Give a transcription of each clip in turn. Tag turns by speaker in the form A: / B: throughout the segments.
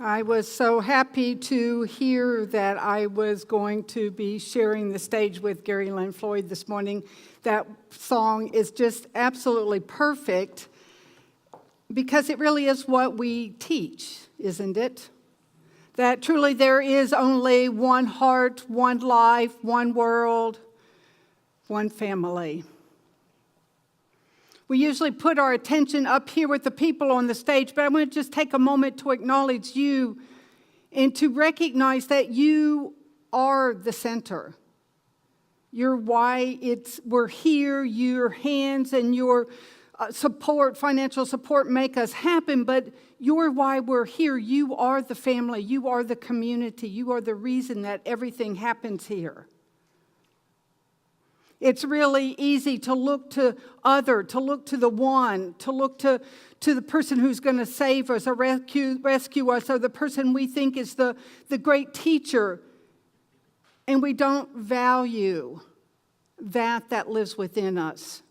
A: I was so happy to hear that I was going to be sharing the stage with Gary Lynn Floyd this morning. That song is just absolutely perfect because it really is what we teach, isn't it? That truly there is only one heart, one life, one world, one family. We usually put our attention up here with the people on the stage, but I want to just take a moment to acknowledge you and to recognize that you are the center. You're why we're here. Your hands and your support, financial support, make us happen, but you're why we're here. You are the family. You are the community. You are the reason that everything happens here. It's really easy to look to to look to the one, to look to the person who's going to save us or rescue us, or the person we think is the great teacher. And we don't value that lives within us.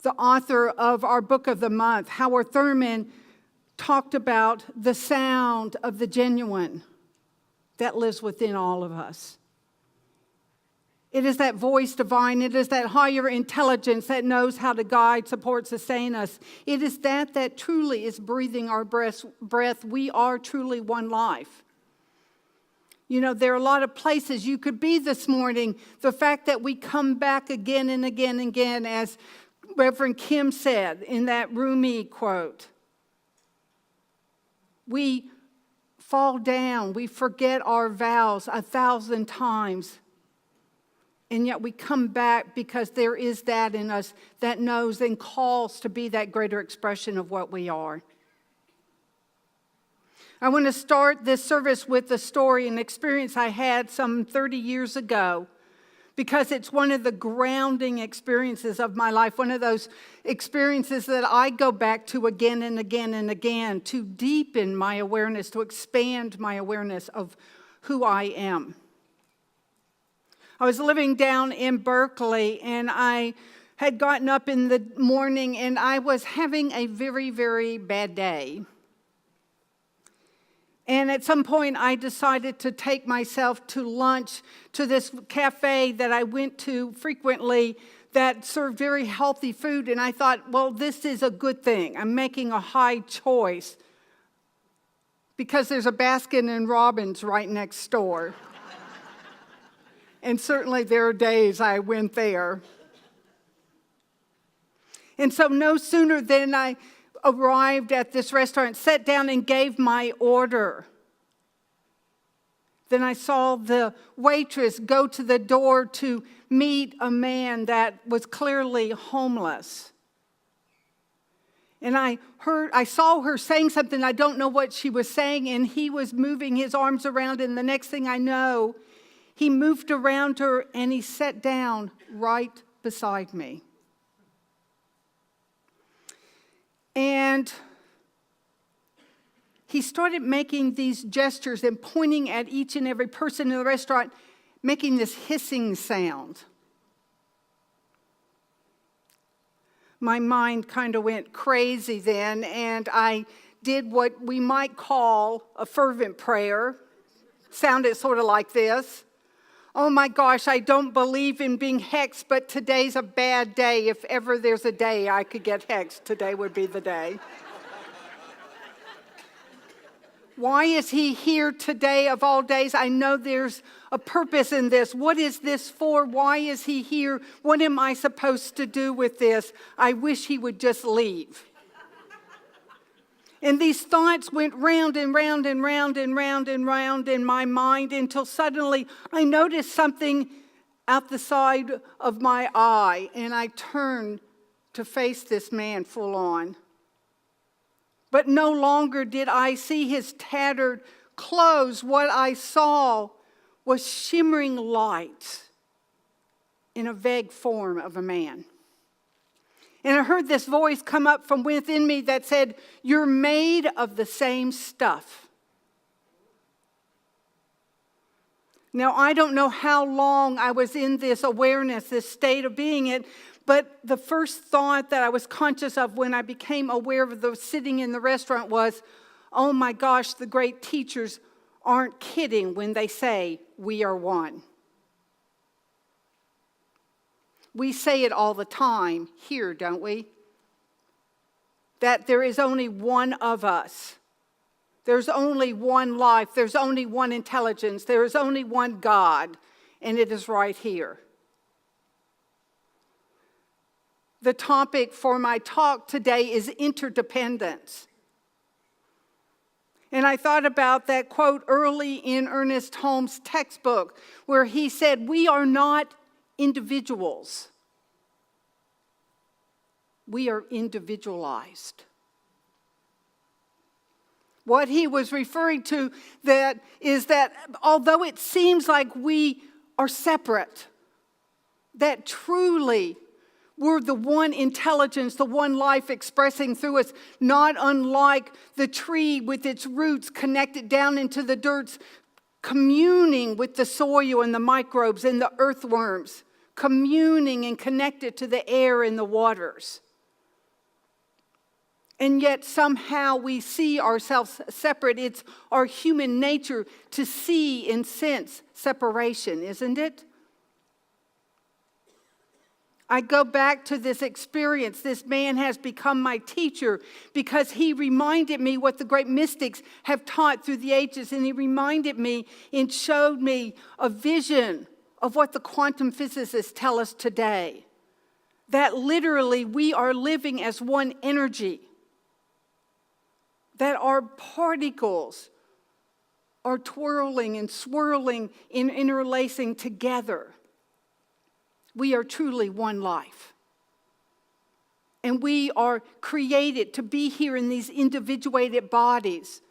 A: The author of our book of the month, Howard Thurman, talked about the sound of the genuine that lives within all of us. It is that voice divine. It is that higher intelligence that knows how to guide, support, sustain us. It is that truly is breathing our breath. We are truly one life. You know, there are a lot of places you could be this morning. The fact that we come back again and again and again, as Reverend Kim said in that Rumi quote. We fall down. We forget our vows 1,000 times. And yet we come back because there is that in us that knows and calls to be that greater expression of what we are. I want to start this service with a story, an experience I had some 30 years ago, because it's one of the grounding experiences of my life, one of those experiences that I go back to again and again and again to deepen my awareness, to expand my awareness of who I am. I was living down in Berkeley, and I had gotten up in the morning, and I was having a very, very bad day. And at some point, I decided to take myself to lunch to this cafe that I went to frequently that served very healthy food. And I thought, well, this is a good thing. I'm making a high choice because there's a Baskin and Robbins right next door. And certainly there are days I went there. And so no sooner than I arrived at this restaurant, sat down and gave my order, then I saw the waitress go to the door to meet a man that was clearly homeless. And I saw her saying something, I don't know what she was saying, and he was moving his arms around, and the next thing I know, he moved around her and he sat down right beside me. And he started making these gestures and pointing at each and every person in the restaurant, making this hissing sound. My mind kind of went crazy then, and I did what we might call a fervent prayer. Sounded sort of like this. Oh my gosh, I don't believe in being hexed, but today's a bad day. If ever there's a day I could get hexed, today would be the day. Why is he here today of all days? I know there's a purpose in this. What is this for? Why is he here? What am I supposed to do with this? I wish he would just leave. And these thoughts went round and round and round and round and round in my mind until suddenly I noticed something out the side of my eye, and I turned to face this man full on. But no longer did I see his tattered clothes. What I saw was shimmering light in a vague form of a man. And I heard this voice come up from within me that said, "You're made of the same stuff." Now, I don't know how long I was in this awareness, this state of being it, But the first thought that I was conscious of when I became aware of the sitting in the restaurant was, oh my gosh, the great teachers aren't kidding when they say we are one. We say it all the time here, don't we? That there is only one of us. There's only one life. There's only one intelligence. There is only one God, and it is right here. The topic for my talk today is interdependence. And I thought about that quote early in Ernest Holmes' textbook where he said, we are not individuals. We are individualized. What he was referring to is that although it seems like we are separate, that truly we're the one intelligence, the one life expressing through us, not unlike the tree with its roots connected down into the dirt, communing with the soil and the microbes and the earthworms, communing and connected to the air and the waters. And yet somehow we see ourselves separate. It's our human nature to see and sense separation, isn't it? I go back to this experience. This man has become my teacher because he reminded me what the great mystics have taught through the ages. And he reminded me and showed me a vision of what the quantum physicists tell us today. That literally we are living as one energy. That our particles are twirling and swirling and interlacing together. We are truly one life. And we are created to be here in these individuated bodies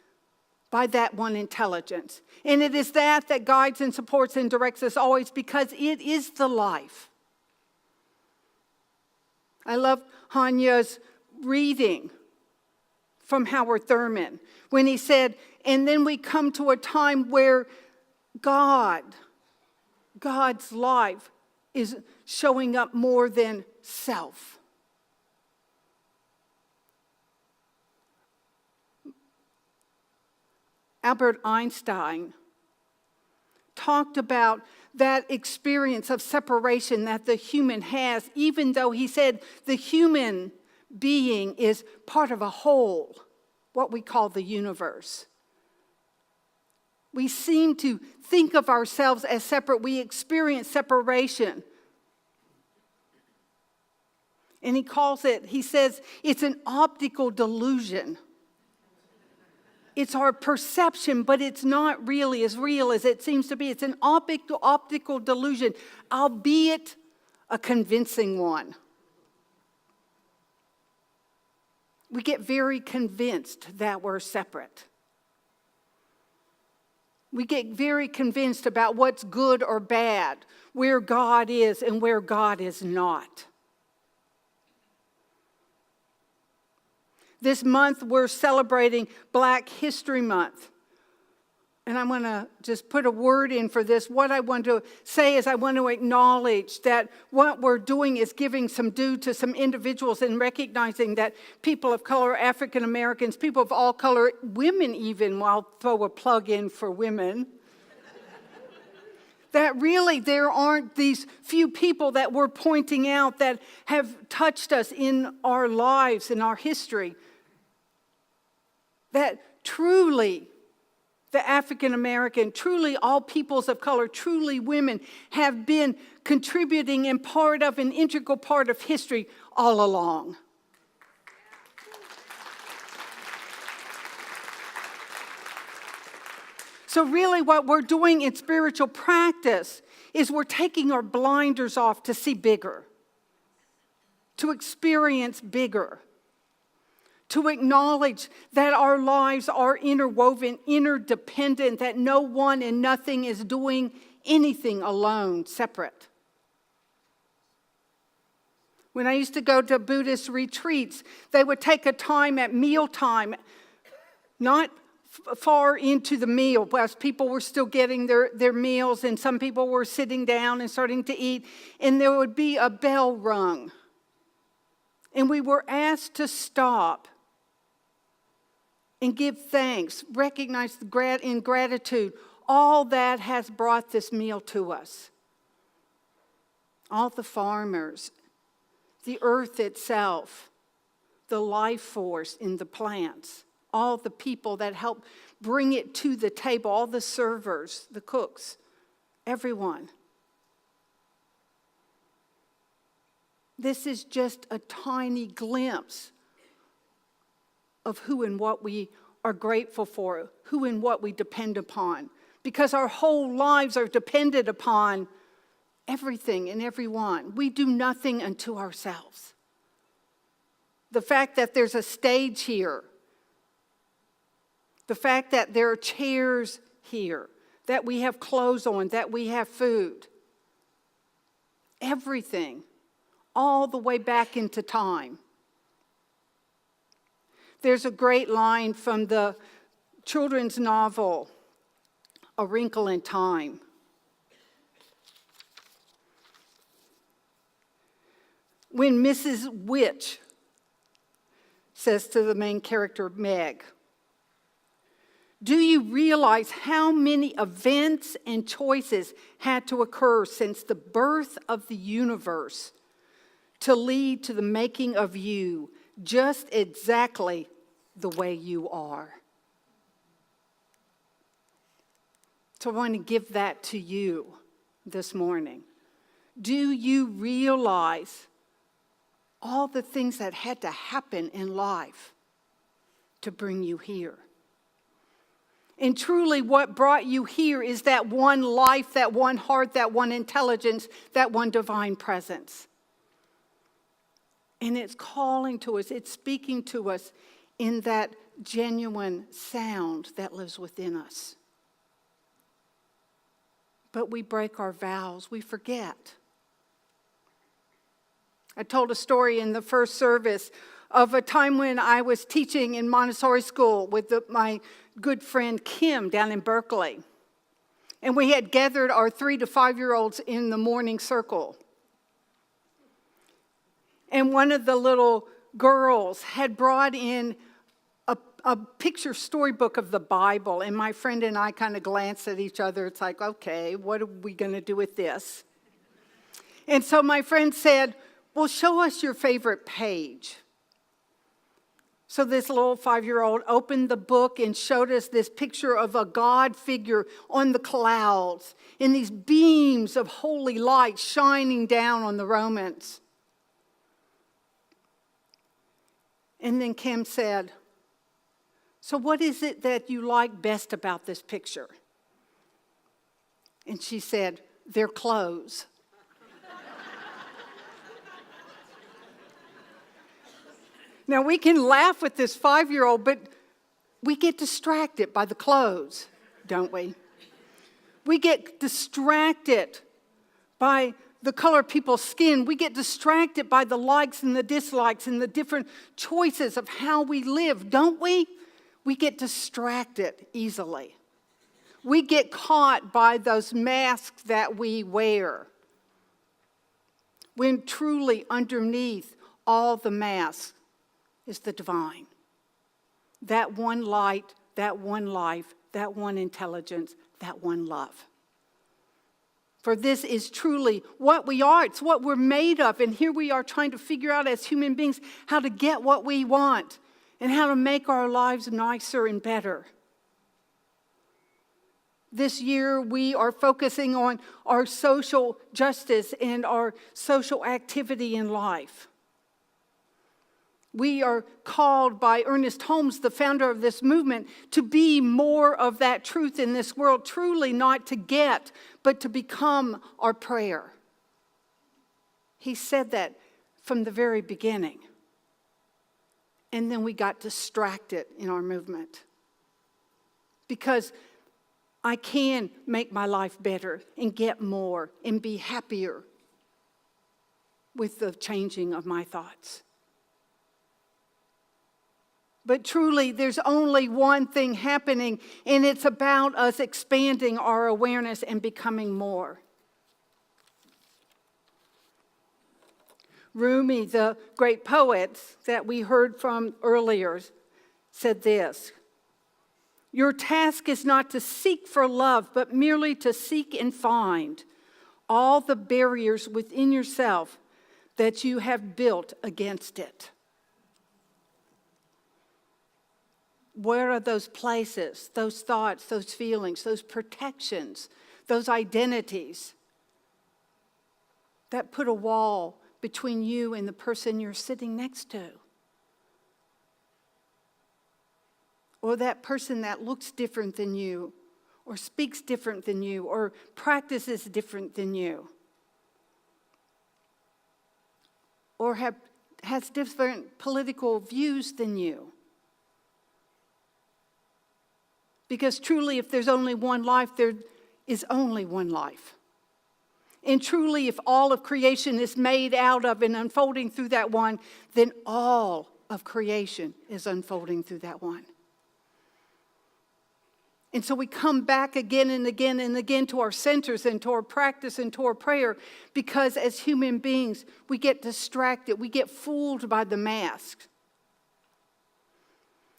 A: by that one intelligence. And it is that guides and supports and directs us always because it is the life. I love Hanya's reading from Howard Thurman when he said, and then we come to a time where God's life is showing up more than self. Albert Einstein talked about that experience of separation that the human has, even though he said the human being is part of a whole, what we call the universe. We seem to think of ourselves as separate. We experience separation. And he says, it's an optical delusion. It's our perception, but it's not really as real as it seems to be. It's an optical delusion, albeit a convincing one. We get very convinced that we're separate. We get very convinced about what's good or bad, where God is and where God is not. This month we're celebrating Black History Month. And I'm going to just put a word in for this. What I want to say is I want to acknowledge that what we're doing is giving some due to some individuals and recognizing that people of color, African Americans, people of all color, women even, I'll throw a plug in for women, that really there aren't these few people that we're pointing out that have touched us in our lives, in our history, that truly the African American, truly all peoples of color, truly women have been contributing and part of an integral part of history all along. So really what we're doing in spiritual practice is we're taking our blinders off to see bigger, to experience bigger, to acknowledge that our lives are interwoven, interdependent, that no one and nothing is doing anything alone, separate. When I used to go to Buddhist retreats, they would take a time at mealtime, not far into the meal, as people were still getting their meals and some people were sitting down and starting to eat, and there would be a bell rung And we were asked to stop and give thanks, recognize in gratitude all that has brought this meal to us. All the farmers, the earth itself, the life force in the plants, all the people that help bring it to the table, all the servers, the cooks, everyone. This is just a tiny glimpse of who and what we are grateful for, who and what we depend upon, because our whole lives are dependent upon everything and everyone. We do nothing unto ourselves. The fact that there's a stage here, the fact that there are chairs here, that we have clothes on, that we have food, everything, all the way back into time. There's a great line from the children's novel, A Wrinkle in Time. When Mrs. Witch says to the main character, Meg, "Do you realize how many events and choices had to occur since the birth of the universe to lead to the making of you just exactly the way you are?" So I want to give that to you this morning. Do you realize all the things that had to happen in life to bring you here? And truly what brought you here is that one life, that one heart, that one intelligence, that one divine presence. And it's calling to us, it's speaking to us in that genuine sound that lives within us. But we break our vows, we forget. I told a story in the first service of a time when I was teaching in Montessori school with my good friend Kim down in Berkeley. And we had gathered our 3 to 5-year-olds in the morning circle. And one of the little girls had brought in a picture storybook of the Bible. And my friend and I kind of glanced at each other. It's like, okay, what are we going to do with this? And so my friend said, "Well, show us your favorite page." So this little 5-year-old opened the book and showed us this picture of a God figure on the clouds in these beams of holy light shining down on the Romans. And then Kim said, "So what is it that you like best about this picture?" And she said, "Their clothes." Now, we can laugh with this 5-year-old, but we get distracted by the clothes, don't we? We get distracted by the color of people's skin. We get distracted by the likes and the dislikes and the different choices of how we live, don't we? We get distracted easily. We get caught by those masks that we wear, when truly underneath all the masks is the divine. That one light, that one life, that one intelligence, that one love. For this is truly what we are. It's what we're made of. And here we are trying to figure out as human beings how to get what we want and how to make our lives nicer and better. This year we are focusing on our social justice and our social activity in life. We are called by Ernest Holmes, the founder of this movement, to be more of that truth in this world, truly not to get, but to become our prayer. He said that from the very beginning. And then we got distracted in our movement. Because I can make my life better and get more and be happier with the changing of my thoughts. But truly, there's only one thing happening, and it's about us expanding our awareness and becoming more. Rumi, the great poet that we heard from earlier, said this: "Your task is not to seek for love, but merely to seek and find all the barriers within yourself that you have built against it." Where are those places, those thoughts, those feelings, those protections, those identities that put a wall between you and the person you're sitting next to? Or that person that looks different than you, or speaks different than you, or practices different than you, or has different political views than you. Because truly, if there's only one life, there is only one life. And truly, if all of creation is made out of and unfolding through that one, then all of creation is unfolding through that one. And so we come back again and again and again to our centers and to our practice and to our prayer, because as human beings, we get distracted. We get fooled by the masks.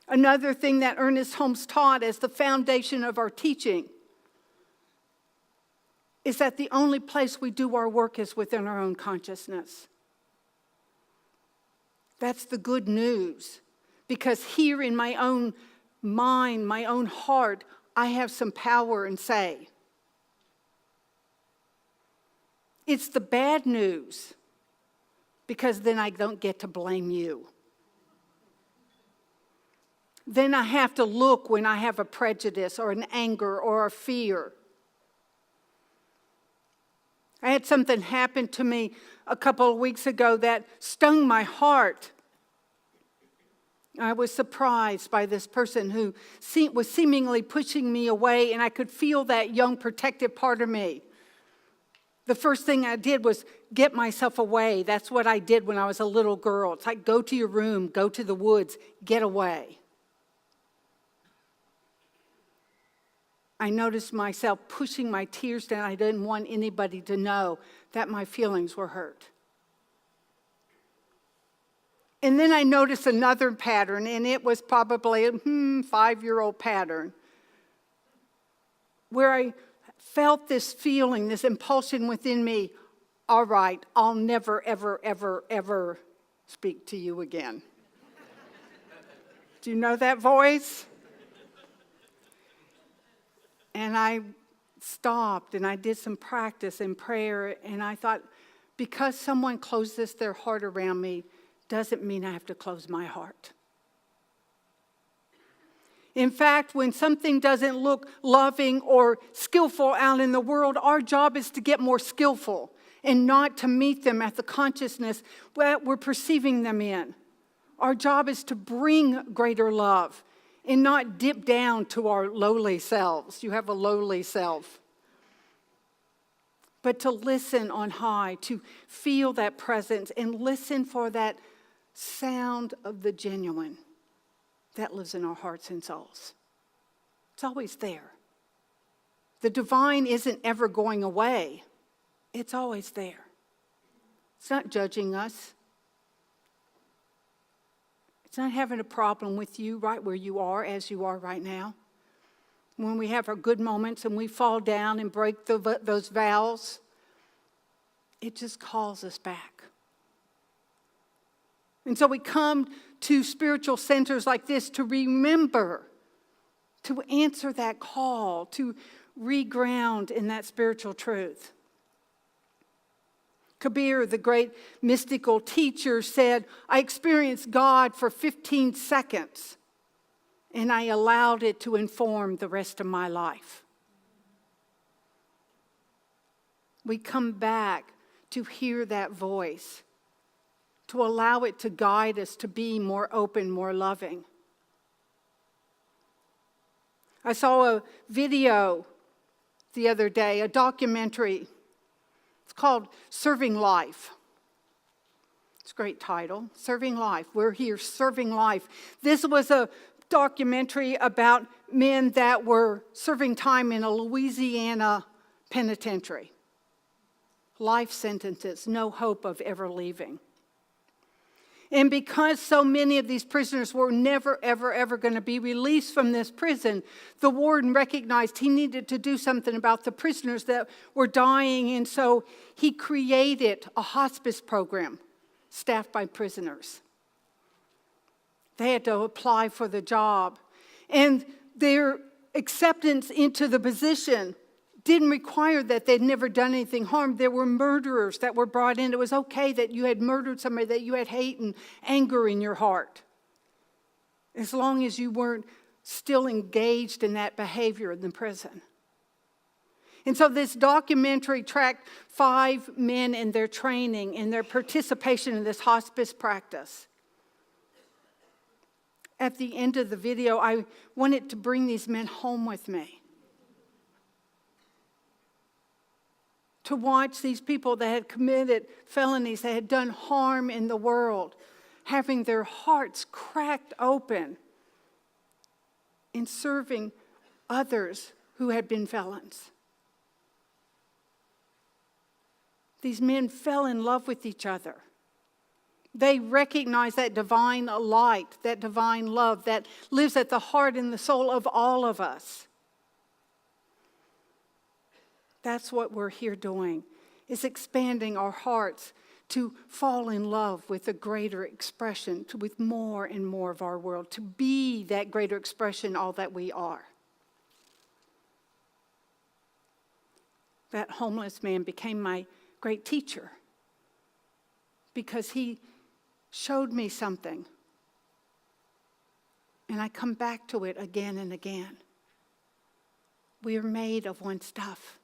A: Another thing that Ernest Holmes taught as the foundation of our teaching is that the only place we do our work is within our own consciousness. That's the good news, because here in my own mind, my own heart, I have some power and say. It's the bad news, because then I don't get to blame you. Then I have to look when I have a prejudice or an anger or a fear. I had something happen to me a couple of weeks ago that stung my heart. I was surprised by this person who was seemingly pushing me away, and I could feel that young protective part of me. The first thing I did was get myself away. That's what I did when I was a little girl. It's like, go to your room, go to the woods, get away. I noticed myself pushing my tears down. I didn't want anybody to know that my feelings were hurt. And then I noticed another pattern, and it was probably a 5-year-old pattern, where I felt this feeling, this impulsion within me: all right, I'll never, ever, ever, ever speak to you again. Do you know that voice? And I stopped and I did some practice in prayer, and I thought, because someone closes their heart around me doesn't mean I have to close my heart. In fact, when something doesn't look loving or skillful out in the world, our job is to get more skillful and not to meet them at the consciousness that we're perceiving them in. Our job is to bring greater love and not dip down to our lowly selves. You have a lowly self. But to listen on high, to feel that presence and listen for that sound of the genuine that lives in our hearts and souls. It's always there. The divine isn't ever going away. It's always there. It's not judging us. It's not having a problem with you right where you are, as you are right now. When we have our good moments and we fall down and break those vows, it just calls us back. And so we come to spiritual centers like this to remember, to answer that call, to reground in that spiritual truth. Kabir, the great mystical teacher, said, I experienced God for 15 seconds, and I allowed it to inform the rest of my life. We come back to hear that voice, to allow it to guide us to be more open, more loving. I saw a video the other day, a documentary. It's called Serving Life. It's a great title, Serving Life. We're here serving life. This was a documentary about men that were serving time in a Louisiana penitentiary. Life sentences, no hope of ever leaving. And because so many of these prisoners were never, ever, ever going to be released from this prison, the warden recognized he needed to do something about the prisoners that were dying. And so he created a hospice program staffed by prisoners. They had to apply for the job. And their acceptance into the position didn't require that they'd never done anything harm. There were murderers that were brought in. It was okay that you had murdered somebody, that you had hate and anger in your heart, as long as you weren't still engaged in that behavior in the prison. And so this documentary tracked 5 men in their training and their participation in this hospice practice. At the end of the video, I wanted to bring these men home with me, to watch these people that had committed felonies, that had done harm in the world, having their hearts cracked open in serving others who had been felons. These men fell in love with each other. They recognized that divine light, that divine love that lives at the heart and the soul of all of us. That's what we're here doing, is expanding our hearts to fall in love with a greater expression, with more and more of our world, to be that greater expression, all that we are. That homeless man became my great teacher because he showed me something, and I come back to it again and again. We are made of one stuff.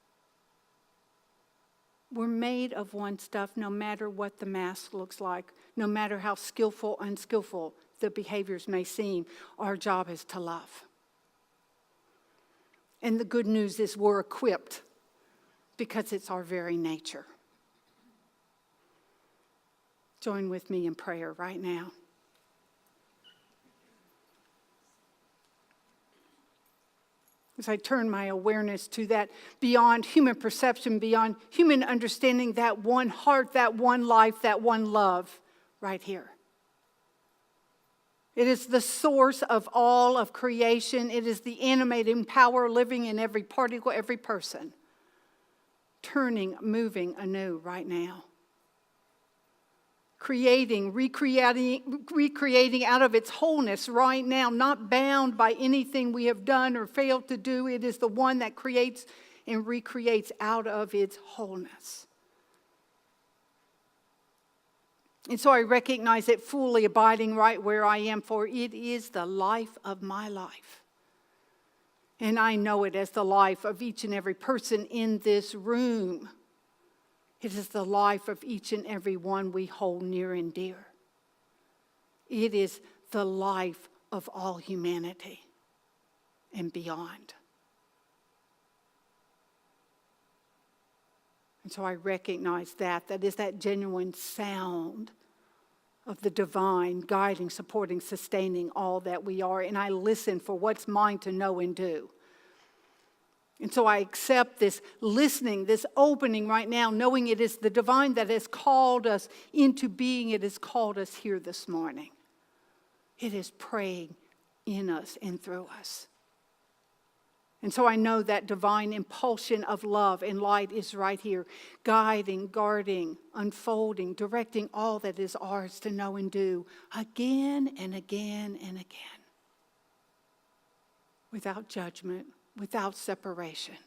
A: We're made of one stuff no matter what the mask looks like, no matter how skillful, unskillful the behaviors may seem. Our job is to love. And the good news is we're equipped because it's our very nature. Join with me in prayer right now. As I turn my awareness to that beyond human perception, beyond human understanding, that one heart, that one life, that one love right here. It is the source of all of creation. It is the animating power living in every particle, every person. Turning, moving anew right now. Creating, recreating out of its wholeness right now, not bound by anything we have done or failed to do. It is the one that creates and recreates out of its wholeness. And so I recognize it fully abiding right where I am, for it is the life of my life. And I know it as the life of each and every person in this room. It is the life of each and every one we hold near and dear. It is the life of all humanity and beyond. And so I recognize that is that genuine sound of the divine, guiding, supporting, sustaining all that we are. And I listen for what's mine to know and do. And so I accept this listening, this opening right now, knowing it is the divine that has called us into being. It has called us here this morning. It is praying in us and through us. And so I know that divine impulsion of love and light is right here, guiding, guarding, unfolding, directing all that is ours to know and do again and again and again. Without judgment, without separation.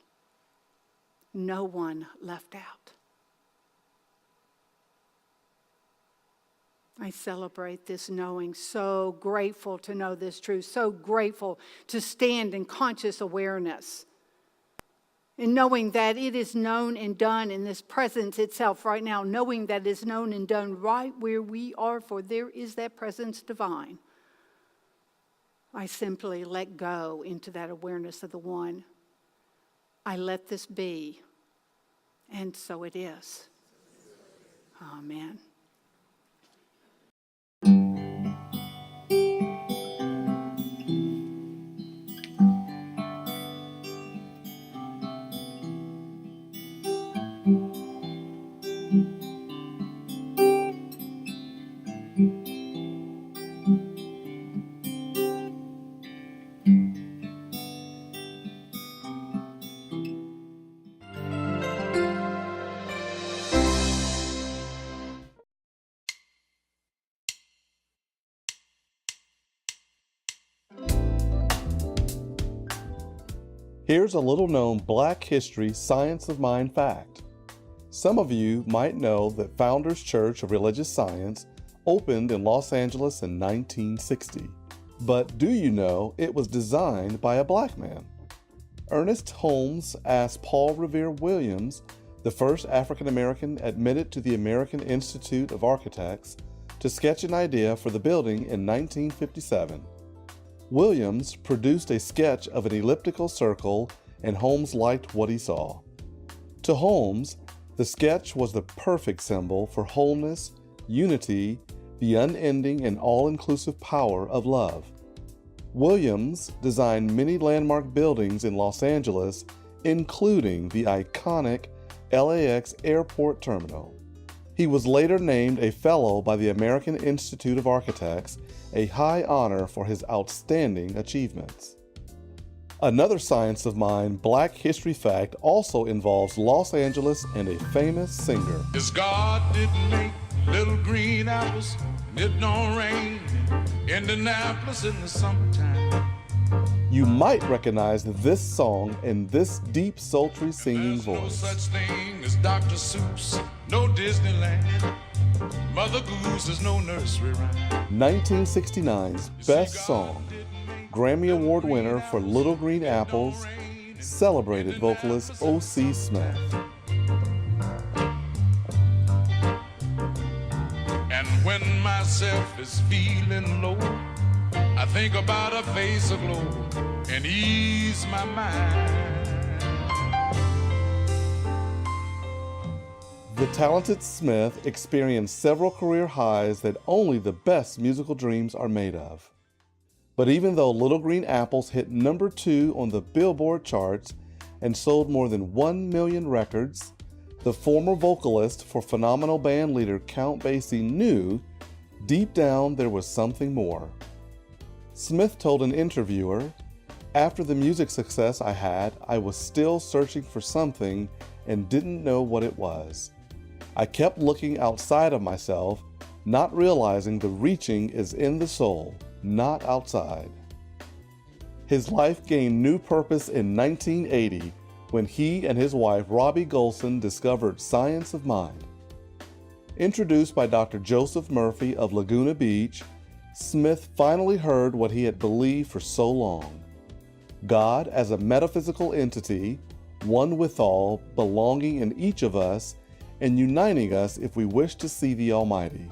A: No one left out. I celebrate this knowing, so grateful to know this truth, so grateful to stand in conscious awareness. And knowing that it is known and done in this presence itself right now, knowing that it is known and done right where we are, for there is that presence divine. I simply let go into that awareness of the one. I let this be, and so it is. Amen.
B: Here's a little-known Black history science of mind fact. Some of you might know that Founders Church of Religious Science opened in Los Angeles in 1960. But do you know it was designed by a Black man? Ernest Holmes asked Paul Revere Williams, the first African-American admitted to the American Institute of Architects, to sketch an idea for the building in 1957. Williams produced a sketch of an elliptical circle, and Holmes liked what he saw. To Holmes, the sketch was the perfect symbol for wholeness, unity, the unending and all-inclusive power of love. Williams designed many landmark buildings in Los Angeles, including the iconic LAX Airport Terminal. He was later named a Fellow by the American Institute of Architects, a high honor for his outstanding achievements. Another science of mind Black history fact also involves Los Angeles and a famous singer.
C: As God didn't make little green apples, and it don't rain in Indianapolis in the summertime.
B: You might recognize this song and this deep, sultry singing
C: There's no
B: voice.
C: such thing as Dr. Seuss, no Disneyland. Mother Goose is no nursery rhyme.
B: 1969's best song, Grammy Award winner for Little Green Apples, celebrated vocalist O.C. Smith.
C: And when myself is feeling low, I think about a face aglow and ease my mind.
B: The talented Smith experienced several career highs that only the best musical dreams are made of. But even though Little Green Apples hit number 2 on the Billboard charts and sold more than 1 million records, the former vocalist for phenomenal band leader Count Basie knew deep down there was something more. Smith told an interviewer, "After the music success I had, I was still searching for something and didn't know what it was. I kept looking outside of myself, not realizing the reaching is in the soul, not outside." His life gained new purpose in 1980 when he and his wife Robbie Golson discovered Science of Mind. Introduced by Dr. Joseph Murphy of Laguna Beach, Smith finally heard what he had believed for so long: God as a metaphysical entity, one with all, belonging in each of us, and uniting us if we wish to see the Almighty.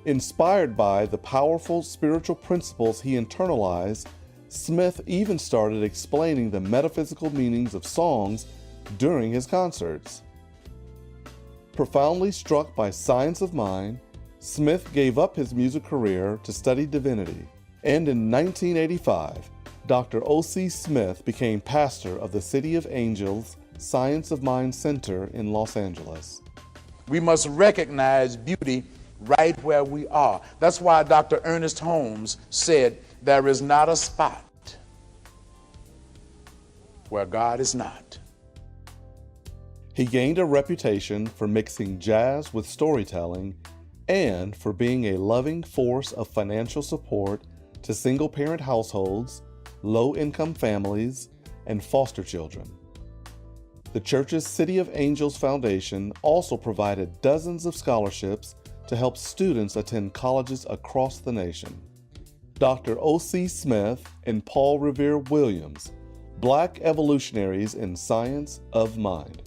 B: Inspired by the powerful spiritual principles he internalized, Smith even started explaining the metaphysical meanings of songs during his concerts. Profoundly struck by Science of Mind, Smith gave up his music career to study divinity, and in 1985, Dr. O.C. Smith became pastor of the City of Angels Science of Mind Center in Los Angeles.
D: We must recognize beauty right where we are. That's why Dr. Ernest Holmes said, "There is not a spot where God is not."
B: He gained a reputation for mixing jazz with storytelling and for being a loving force of financial support to single-parent households, low-income families, and foster children. The church's City of Angels Foundation also provided dozens of scholarships to help students attend colleges across the nation. Dr. O.C. Smith and Paul Revere Williams, Black evolutionaries in Science of Mind.